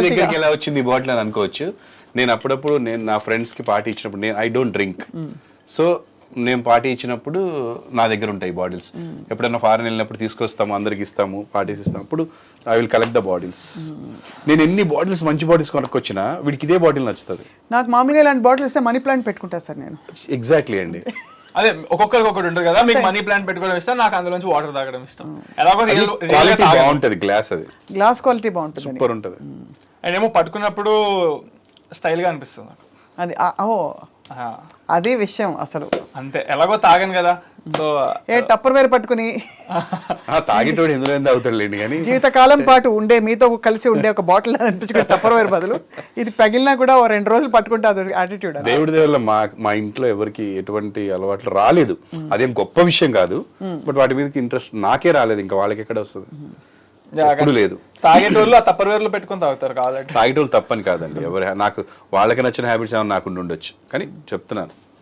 దగ్గరికి ఎలా వచ్చింది ఈ బాటిల్ అని అనుకోవచ్చు. నేను అప్పుడప్పుడు నా ఫ్రెండ్స్ కి పార్టీ ఇచ్చినప్పుడు ఐ డోంట్ డ్రింక్, సో నేను పార్టీ ఇచ్చినప్పుడు నా దగ్గర ఉంటాయి బాటిల్స్. ఎప్పుడైనా ఫారెన్ వెళ్ళినప్పుడు తీసుకొస్తాము, అందరికి ఇస్తాము, పార్టీస్ ఇస్తాము, అప్పుడు I will collect the bottles. నేను ఎన్ని బాటిల్స్ మంచి బాటిల్స్ కొనుక్కొచ్చినా వీడికి ఇదే బాటిల్ నచ్చుతుంది. నాకు మామూలుగా ఇలాంటి బాటిల్ ఇస్తే మనీ ప్లాంట్ పెట్టుకుంటా సార్ నేను. ఎగ్జాక్ట్లీ అండి. అదే ఒక్కొక్కరికి ఒకటి ఉంటుంది కదా, మీకు మనీ ప్లాంట్ పెట్టుకోవడం ఇష్టం, నాకు అందులోంచి వాటర్ తాగడం ఇష్టం. ఎలాగో క్వాలిటీ బాగుంటది, గ్లాస్ అది గ్లాస్ క్వాలిటీ బాగుంటుంది, సూపర్ ఉంటుంది. అండ్ ఏమో పట్టుకున్నప్పుడు స్టైల్ గా అనిపిస్తుంది నాకు. అది అదే విషయం అసలు. అంతే, ఎలాగో తాగాను కదా, సో టప్పర్ వేర్ పట్టుకుని తాగేటోడు ఎందులో తాగుతాడు లేండి, కానీ జీవితకాలం పాటు ఉండే మీతో కలిసి ఉండే ఒక బాటిల్ అనిపించుకుని టప్పర్ వేర్ బదులు ఇది పగిలినా కూడా 2 రోజులు పట్టుకుంటే అది యాటిట్యూడ్. దేవుడి వల్ల మా ఇంట్లో ఎవరికి ఎటువంటి అలవాట్లు రాలేదు, అదేం గొప్ప విషయం కాదు, బట్ వాటి మీదకి ఇంట్రెస్ట్ నాకే రాలేదు, ఇంకా వాళ్ళకి ఎక్కడ వస్తుంది, ఎప్పుడు లేదు. తాగేటోళ్ళు ఆ తప్పర్ వేర్లు పెట్టుకుని తాగుతారు కాబట్టి. తాగేటోళ్ళు తప్పని కాదండి, ఎవరు నాకు వాళ్ళకి నచ్చిన హ్యాబిట్స్ ఏమైనా నాకు ఉండొచ్చు, కానీ చెప్తున్నాను